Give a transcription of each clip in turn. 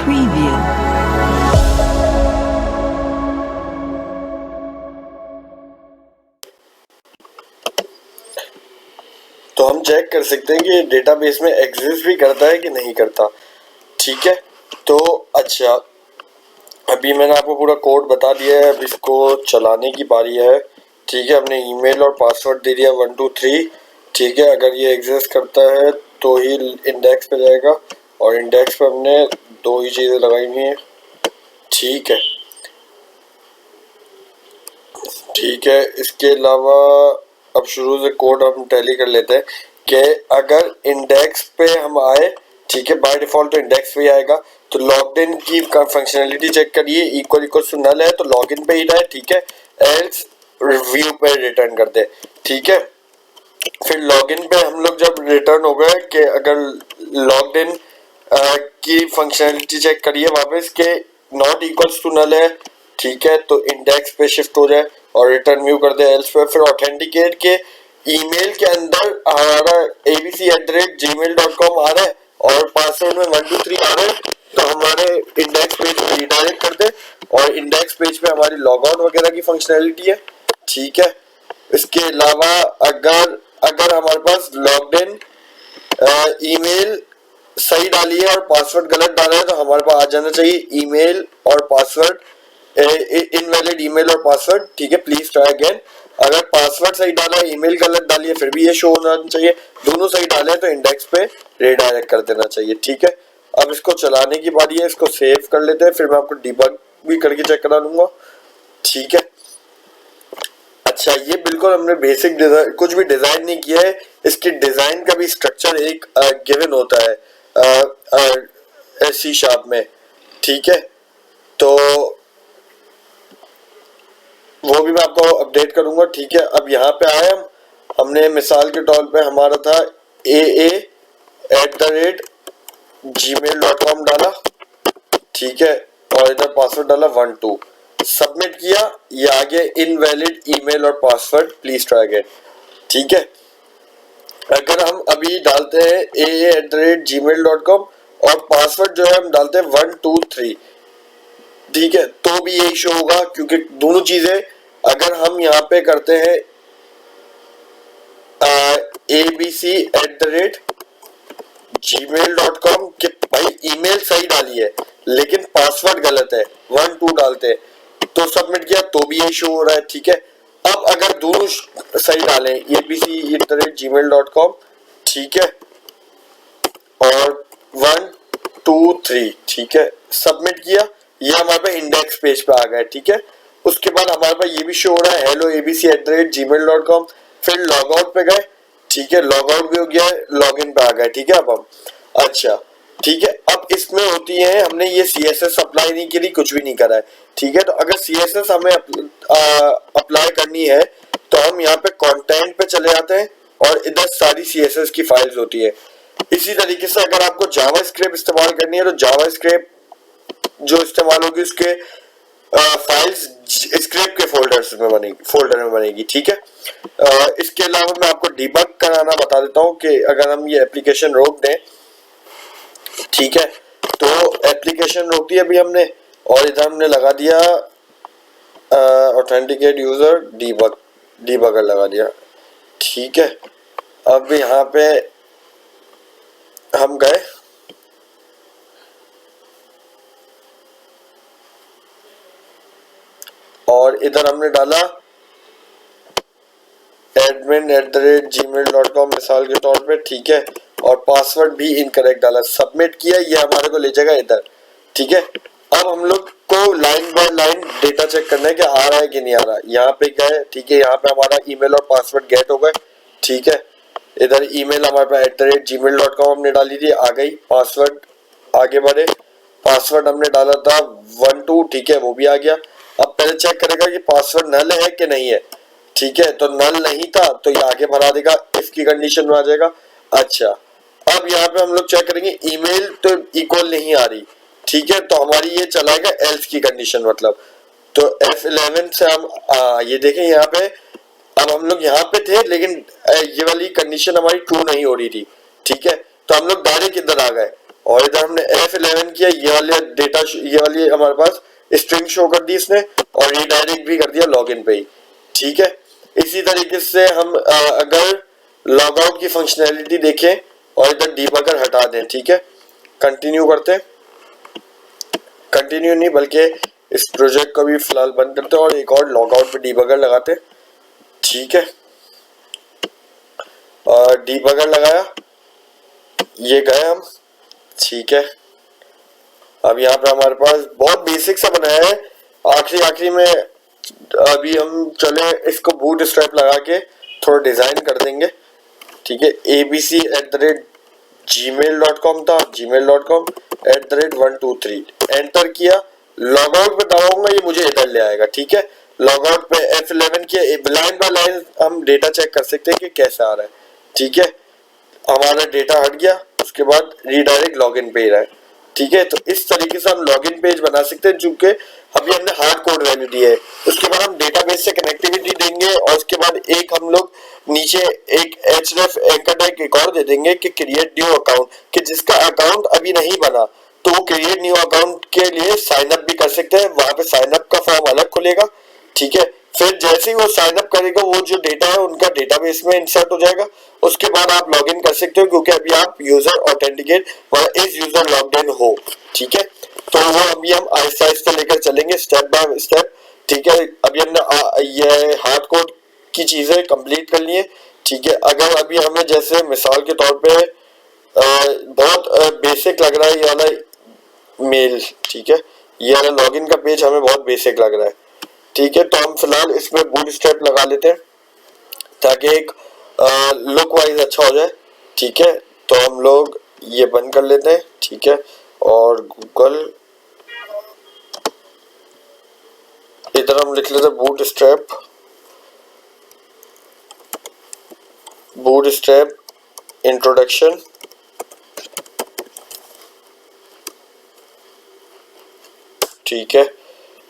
Preview. तो हम check कर सकते हैं कि डेटाबेस में एग्जिस्ट भी करता है कि नहीं करता। ठीक है, तो अच्छा, अभी मैंने आपको पूरा कोड बता दिया है, अब इसको चलाने की बारी है। ठीक है, हमने ईमेल और पासवर्ड दे दिया 1 2 3। ठीक है, अगर ये एग्जिस्ट करता है तो ही इंडेक्स पे जाएगा, और इंडेक्स पे हमने 2 ही चीज़ें लगाई हुई हैं। ठीक है, ठीक है, इसके अलावा अब शुरू से कोड हम टैली कर लेते हैं कि अगर इंडेक्स पे हम आए, ठीक है, बाय डिफॉल्ट तो इंडेक्स पे ही आएगा, तो लॉग्ड इन की फंक्शनैलिटी चेक करिए, इक्वल टू नल है तो लॉगिन पे ही रहे। ठीक है, एल्स व्यू पे रिटर्न कर दे। ठीक है, फिर लॉगिन पे हम लोग जब रिटर्न हो गए कि अगर लॉग्ड इन की फंक्शनैलिटी चेक करिए वापस के नॉट इक्वल्स टू नल है। ठीक है, तो इंडेक्स पे शिफ्ट हो जाए और रिटर्न व्यू कर दे एल्स पे। फिर ऑथेंटिकेट के ईमेल के अंदर हमारा abc@gmail.com आ रहा है और पासवर्ड में 1 2 3 आ रहा है, तो हमारे इंडेक्स पेज पे रिडायरेक्ट कर दे, और इंडेक्स पेज पे हमारी लॉग आउट वगैरह की फंक्शनैलिटी है। ठीक है, इसके अलावा अगर हमारे पास लॉग्ड इन ईमेल सही डाली है और पासवर्ड गलत डाला है, तो हमारे पास आ जाना चाहिए ईमेल और पासवर्ड इनवैलिड ईमेल और पासवर्ड। ठीक है, प्लीज ट्राई अगेन। अगर पासवर्ड सही डाला है, ईमेल गलत डाली है, फिर भी ये शो होना चाहिए। दोनों सही डाले हैं तो इंडेक्स पे रिडायरेक्ट कर देना चाहिए। ठीक है, अब इसको चलाने की बारी है, इसको सेव कर लेते हैं, फिर मैं आपको डिबग भी करके चेक करा लूंगा। ठीक है, अच्छा, ये बिल्कुल हमने बेसिक डिजाइन, कुछ भी डिजाइन नहीं किया है। इसके डिजाइन का भी स्ट्रक्चर एक गिवन होता है C# में। ठीक है, तो वो भी मैं आपको अपडेट करूंगा। ठीक है, अब यहाँ पे आए हमने मिसाल के तौर पे हमारा था aa@gmail.com डाला। ठीक है, और इधर पासवर्ड डाला 1 2, सबमिट किया, ये आ गया इनवैलिड ईमेल और पासवर्ड, प्लीज ट्राई अगेन। ठीक है, अगर हम अभी डालते हैं aa@gmail.com और पासवर्ड जो है हम डालते हैं 1 2 3, ठीक है, तो भी यही शो होगा, क्योंकि दोनों चीजें अगर हम यहाँ पे करते हैं abc@gmail.com के भाई ईमेल सही डाली है लेकिन पासवर्ड गलत है, 1 2 डालते हैं, तो सबमिट किया तो भी यही शो हो रहा है। ठीक है, अब अगर दोनों सही डालें abc@gmail.com, ठीक है, और 1 2 3, ठीक है, सबमिट किया, ये हमारे पास इंडेक्स पेज पे आ गया। ठीक है, उसके बाद हमारे पास ये भी शो हो रहा है hello abc@gmail.com, फिर लॉग आउट पे गए। ठीक है, लॉग आउट भी हो गया है, लॉग इन पे आ गए। ठीक है, अब हम अच्छा, ठीक है, अब इसमें होती है, हमने ये CSS अप्लाई नहीं करी, कुछ भी नहीं करा है। ठीक है, तो अगर CSS हमें अप्लाई करनी है तो हम यहाँ पे कंटेंट पे चले जाते हैं और इधर सारी CSS की फाइल्स होती है। इसी तरीके से अगर आपको जावास्क्रिप्ट इस्तेमाल करनी है तो जावास्क्रिप्ट जो इस्तेमाल होगी उसके फाइल्स स्क्रिप्ट के फोल्डर में बनेगी। ठीक है, इसके अलावा मैं आपको डिबग कराना बता देता हूँ कि अगर हम ये एप्लीकेशन रोक दें, ठीक है, तो एप्लीकेशन रोक दी अभी हमने, और इधर हमने लगा दिया ऑथेंटिकेट यूजर डीबगर लगा दिया। ठीक है, अब यहाँ पे हम गए और इधर हमने डाला admin@gmail.com मिसाल के तौर पे। ठीक है, और पासवर्ड भी इनकरेक्ट डाला, सबमिट किया, ये हमारे को ले जाएगा इधर। ठीक है, अब हम लोग को line by line data check करना है कि आ रहा है कि नहीं आ रहा। यहाँ पे गए, ठीक है, यहाँ पे हमारा ईमेल और पासवर्ड गेट हो गए। ठीक है, इधर ईमेल हमारे पास @gmail.com हमने डाली थी, आ गई, पासवर्ड आगे बढ़े, पासवर्ड हमने डाला था 1 2, ठीक है, वो भी आ गया। अब पहले चेक करेगा कि पासवर्ड नल है कि नहीं है। ठीक है, तो नल नहीं था तो ये आगे बढ़ा देगा, इसकी कंडीशन में आ जाएगा। अच्छा, अब यहाँ पे हम लोग चेक करेंगे ईमेल तो इक्वल नहीं आ रही। ठीक है, तो हमारी ये चलाएगा एल्स की कंडीशन, मतलब तो F11 से हम ये देखें यहाँ पे, अब हम लोग यहाँ पे थे लेकिन ये वाली कंडीशन हमारी ट्रू नहीं हो रही थी। ठीक है, तो हम लोग डायरेक्ट इधर आ गए, और इधर हमने F11 किया, ये वाले डेटा, ये वाली हमारे पास स्ट्रिंग शो कर दी इसने और रीडायरेक्ट भी कर दिया लॉगिन पे ही। ठीक है, इसी तरीके से हम अगर लॉग आउट की फंक्शनैलिटी देखें और इधर डीबगर हटा दें। ठीक है, कंटिन्यू करते हैं, कंटिन्यू नहीं बल्कि इस प्रोजेक्ट को भी फिलहाल बंद करते हैं और एक और लॉग आउट पे डीबगर लगाते हैं। ठीक है, डीबगर लगाया, ये गए हम। ठीक है, अब यहाँ पे हमारे पास बहुत बेसिक सा बनाया है, आखिरी में अभी हम चले इसको बूट स्ट्रैप लगा के थोड़ा डिजाइन कर देंगे। ठीक है, abc@gmail.com था, gmail.com@123 एंटर किया, लॉग आउट पे दबाऊंगा, ये मुझे इधर ले आएगा। ठीक है, लॉग आउट पे F11 किया, लाइन बाय लाइन हम डेटा चेक कर सकते हैं कि कैसे आ रहा है। ठीक है, हमारा डेटा हट गया, उसके बाद रीडायरेक्ट लॉगिन पेज है। ठीक है, तो इस तरीके से हम लॉगिन पेज बना सकते हैं, जो कि अभी हमने हार्ड कोड वैल्यू दी है। उसके बाद हम डेटाबेस से कनेक्टिविटी देंगे और उसके बाद एक हम लोग नीचे एक href एंकर टैग एक और दे देंगे कि क्रिएट न्यू अकाउंट, कि जिसका अकाउंट अभी नहीं बना तो वो क्रिएट न्यू अकाउंट के लिए साइन अप भी कर सकते हैं, वहां पे साइन अप का फॉर्म अलग खुलेगा। ठीक है, फिर जैसे ही वो साइन अप करेगा वो जो डेटा है उनका डेटाबेस में इंसर्ट हो जाएगा, उसके बाद आप लॉगिन कर सकते हो, क्योंकि अभी आप user authenticate is user logged in हो। ठीक है, तो वो अभी हम आहिस्ता आहिस्ता लेकर चलेंगे स्टेप बाय स्टेप। ठीक है, अभी हमने ये हार्ड कोड की चीजें कंप्लीट कर ली है। ठीक है, अगर अभी हमें जैसे मिसाल के तौर पे बहुत बेसिक लग रहा है ये वाला मेल, ठीक है, ये वाला लॉगिन का पेज हमें बहुत बेसिक लग रहा है। ठीक है, तो हम फिलहाल इसमें बूटस्ट्रैप लगा लेते हैं ताकि एक लुक वाइज अच्छा हो जाए। ठीक है, तो हम लोग ये बंद कर लेते हैं। ठीक है, और गूगल इधर हम लिख लेते हैं बूटस्ट्रैप इंट्रोडक्शन। ठीक है,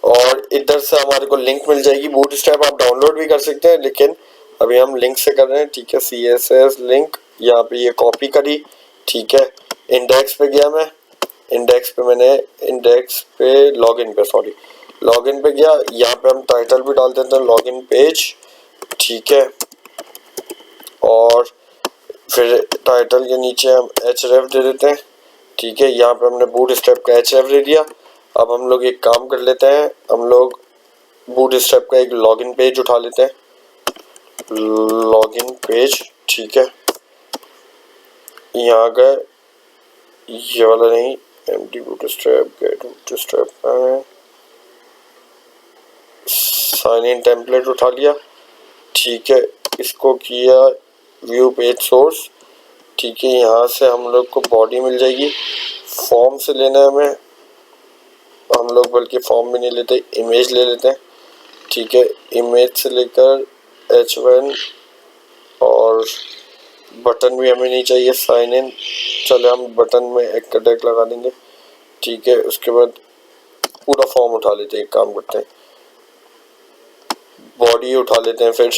और इधर से हमारे को लिंक मिल जाएगी। बूटस्ट्रैप आप डाउनलोड भी कर सकते हैं, लेकिन अभी हम लिंक से कर रहे हैं। ठीक है, CSS लिंक यहाँ पे ये कॉपी करी। ठीक है, इंडेक्स पे गया मैं, इंडेक्स पे लॉगिन पे गया। यहाँ पे हम टाइटल भी डाल देते हैं लॉगिन पेज। ठीक है, और फिर टाइटल के नीचे हम href दे देते हैं। ठीक है, यहाँ पे हमने बूटस्ट्रैप का href दे दिया। अब हम लोग एक काम कर लेते हैं, हम लोग बूटस्ट्रैप का एक लॉगिन पेज उठा लेते हैं, लॉगिन पेज। ठीक है, यहाँ गए, ये वाला नहीं, empty bootstrap get bootstrap sign in template उठा लिया। ठीक है, इसको किया व्यू पेज सोर्स। ठीक है, यहाँ से हम लोग को बॉडी मिल जाएगी, फॉर्म से लेना है हमें, हम लोग बल्कि फॉर्म भी नहीं लेते, इमेज ले लेते हैं। ठीक है, इमेज से लेकर H1 और बटन भी हमें नहीं चाहिए, साइन इन, चले हम बटन में एक टैग लगा देंगे। ठीक है, उसके बाद पूरा फॉर्म उठा लेते हैं, एक काम करते हैं बॉडी उठा लेते हैं फिर।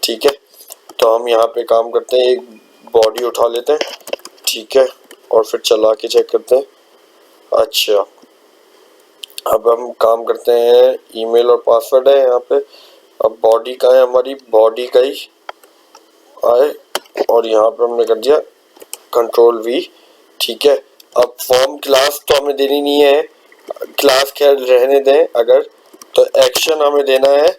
ठीक है, तो हम यहाँ पे काम करते हैं, एक बॉडी उठा लेते हैं। ठीक है, और फिर चला के चेक करते हैं। अच्छा, अब हम काम करते हैं, ईमेल और पासवर्ड है यहाँ पे। अब बॉडी का है, हमारी बॉडी का ही आए और यहाँ पे हमने कर दिया कंट्रोल V। ठीक है, अब फॉर्म क्लास तो हमें देनी नहीं है, क्लास खैर रहने दें, अगर तो एक्शन हमें देना है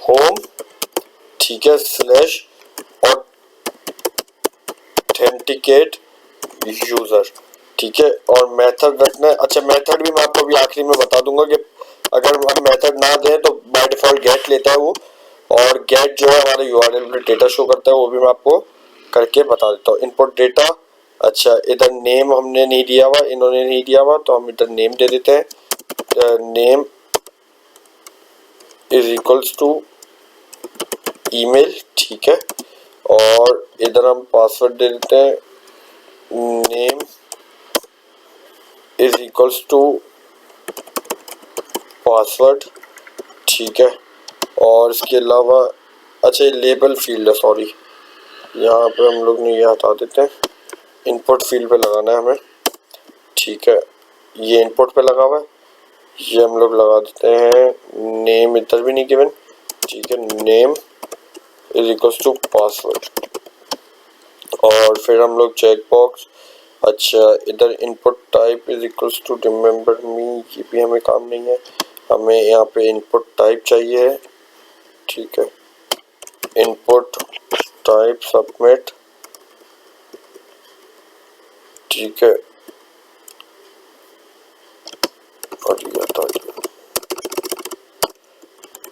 /home। ठीक है, /authenticate यूजर। ठीक है, और मेथड रखना है। अच्छा, मेथड भी मैं आपको अभी आखिरी में बता दूंगा कि अगर हम मेथड ना दें तो बाय डिफॉल्ट गेट लेता है वो, और गेट जो है हमारे URL पे डेटा शो करता है, वो भी मैं आपको करके बता देता हूँ। इनपुट डेटा, अच्छा इधर नेम हमने नहीं दिया हुआ, इन्होंने नहीं दिया हुआ, तो हम इधर नेम दे देते हैं, name is equals to email. ठीक है, और इधर हम पासवर्ड दे देते हैं, name is equals to password. ठीक है, और इसके अलावा अच्छा ये लेबल फील्ड है, सॉरी यहाँ पे हम लोग ने ये हटा देते हैं, इनपुट फील्ड पे लगाना है हमें, ठीक है। ये इनपुट पे लगा हुआ है, ये हम लोग लगा देते हैं नेम, इधर भी नहीं गिवन, ठीक है। Name is equals to password, और फिर हम लोग चेक बॉक्स, अच्छा इधर input type is equals to remember me, ये भी हमें काम नहीं है, हमें यहाँ पे इनपुट टाइप चाहिए, ठीक है। इनपुट टाइप सबमिट, ठीक है, और ये हटा दिया,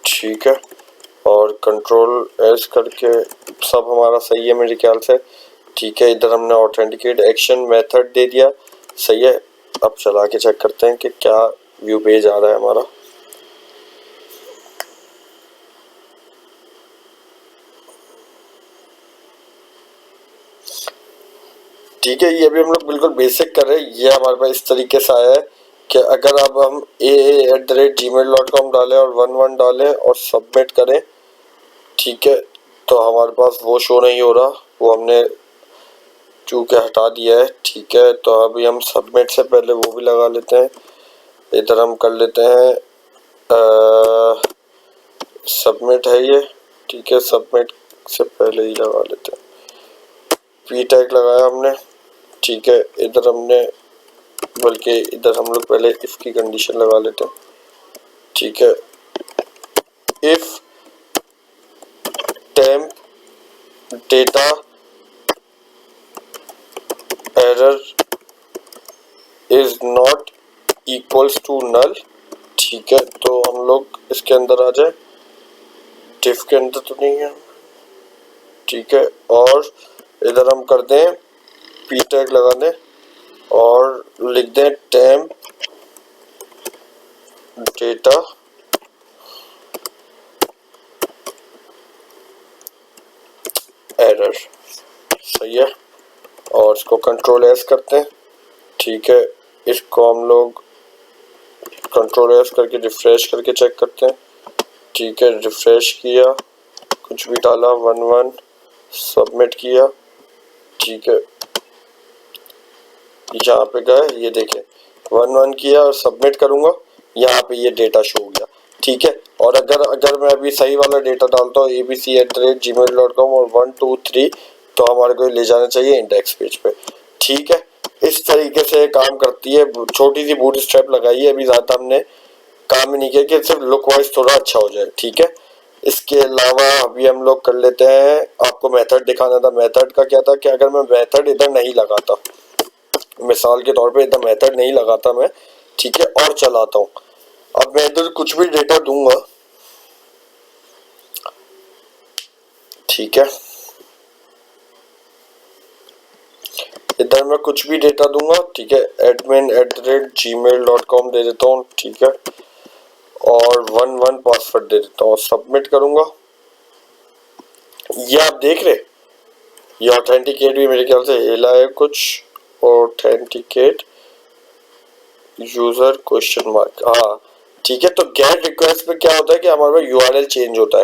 ठीक है। और कंट्रोल एस करके सब हमारा सही है मेरे ख्याल से, ठीक है। इधर हमने ऑथेंटिकेट एक्शन मेथड दे दिया, सही है। अब चला के चेक करते हैं कि क्या व्यू पेज आ रहा है हमारा। ठीक है, ये भी हम लोग बिल्कुल बेसिक कर रहे हैं। ये हमारे पास इस तरीके से आया है कि अगर अब हम aa@gmail.com डालें और 11 डालें और सबमिट करें, ठीक है, तो हमारे पास वो शो नहीं हो रहा, वो हमने चूंकि हटा दिया है, ठीक है। तो अभी हम सबमिट से पहले वो भी लगा लेते हैं, इधर हम कर लेते हैं सबमिट है ये, ठीक है। सबमिट से पहले ही लगा लेते हैं, पी टैग लगाया हमने, ठीक है। इधर हमने, बल्कि इधर हम लोग पहले इफ की कंडीशन लगा लेते हैं, ठीक है। If temp data error is not equals to null, ठीक है। तो हम लोग इसके अंदर आ जाए, डिफ के अंदर तो नहीं है, ठीक है। और इधर हम कर दें पी टैग लगा दें और लिख दें टेम्प डेटा एरर, सही है। और इसको कंट्रोल एस करते हैं, ठीक है। इसको हम लोग कंट्रोल एस करके रिफ्रेश करके चेक करते हैं, ठीक है। रिफ्रेश किया, कुछ भी डाला, 11 सबमिट किया, ठीक है। यहाँ पे गए, ये देखें 11 किया और सबमिट करूंगा, यहाँ पे ये डेटा शो हो गया, ठीक है। और अगर मैं अभी सही वाला डेटा डालता हूँ abc@gmail.com और 1 2 3, तो हमारे को ले जाना चाहिए इंडेक्स पेज पे, ठीक है। इस तरीके से काम करती है, छोटी सी बूट स्ट्रैप लगाई है, अभी ज़्यादा हमने काम ही नहीं किया कि सिर्फ लुक वाइज थोड़ा अच्छा हो जाए, ठीक है। इसके अलावा अभी हम लोग कर लेते हैं, आपको मेथड दिखाना था। मेथड का क्या था कि अगर मैं मेथड इधर नहीं लगाता, मिसाल के तौर पे इधर मेथड नहीं लगाता मैं, ठीक है, और चलाता हूँ, अब मैं इधर कुछ भी डेटा दूंगा, ठीक है। इधर मैं कुछ भी डेटा दूंगा, ठीक है, admin@gmail.com दे देता हूँ, ठीक है, और 11 पासवर्ड दे देता हूँ, सबमिट करूंगा। ये आप देख रहे, ये ऑथेंटिकेट भी मेरे ख्याल से हिला है कुछ, ऑथेंटिकेट यूजर क्वेश्चन मार्क, हाँ, ठीक है। तो गेट रिक्वेस्ट पे क्या होता है कि हमारे पास यूआरएल चेंज होता है।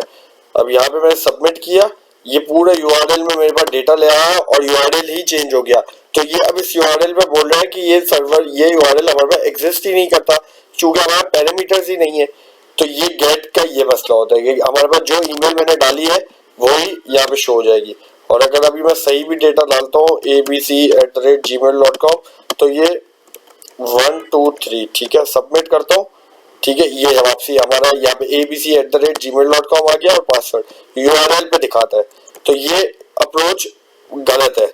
अब यहाँ पे मैंने सबमिट किया, ये पूरे यूआरएल में मेरे पास डेटा ले आया और यूआरएल ही चेंज हो गया। तो ये अब इस यूआरएल पे बोल रहे हैं कि ये सर्वर, ये यूआरएल हमारे पास एग्जिस्ट ही नहीं करता, क्योंकि हमारा पैरामीटर्स ही नहीं है। तो ये गेट का ये मसला होता है कि हमारे पास जो ईमेल मैंने डाली है वही यहाँ पे शो हो जाएगी। और अगर अभी मैं सही भी डेटा डालता हूँ abc@gmail.com, तो ये 1 2 3, ठीक है, सबमिट करता हूँ, ठीक है। ये वापसी हमारा यहाँ पे abc@gmail.com आ गया और पासवर्ड यूआरएल पे दिखाता है। तो ये अप्रोच गलत है,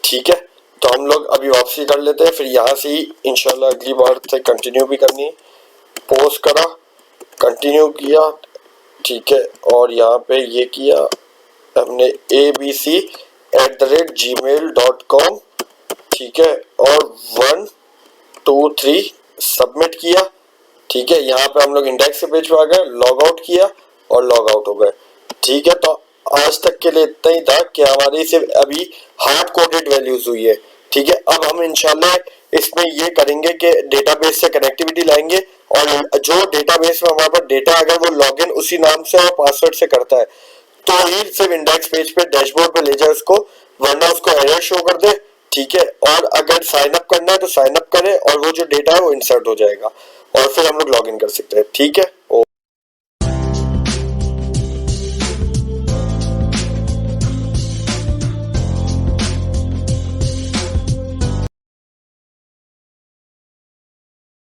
ठीक है। तो हम लोग अभी वापसी कर लेते हैं, फिर यहाँ से ही इंशाल्लाह अगली बार से कंटिन्यू भी करनी है। पोस्ट करा, कंटिन्यू किया, ठीक है, और यहाँ पे ये किया हमने abc@gmail.com, ठीक है, और 1 2 3 सबमिट किया, ठीक है। यहाँ पे हम लोग इंडेक्स के पेज पे आ गए, लॉग आउट किया और लॉग आउट हो गए, ठीक है। तो आज तक के लिए इतना ही था कि हमारी सिर्फ अभी हार्ड कोडेड वैल्यूज हुई है, ठीक है। अब हम इंशाल्लाह इसमें ये करेंगे कि डेटाबेस से कनेक्टिविटी लाएंगे, और जो डेटाबेस में हमारे पास डेटा अगर वो लॉगिन उसी नाम से और पासवर्ड से करता है, तो ही सिर्फ इंडेक्स पेज पे डैशबोर्ड पे ले जाए उसको, वरना उसको एरर शो कर दे। ठीक है, और अगर साइन अप करना है तो साइन अप करे और वो जो डेटा है वो इंसर्ट हो जाएगा और फिर हम लोग लॉग इन कर सकते हैं। ठीक है।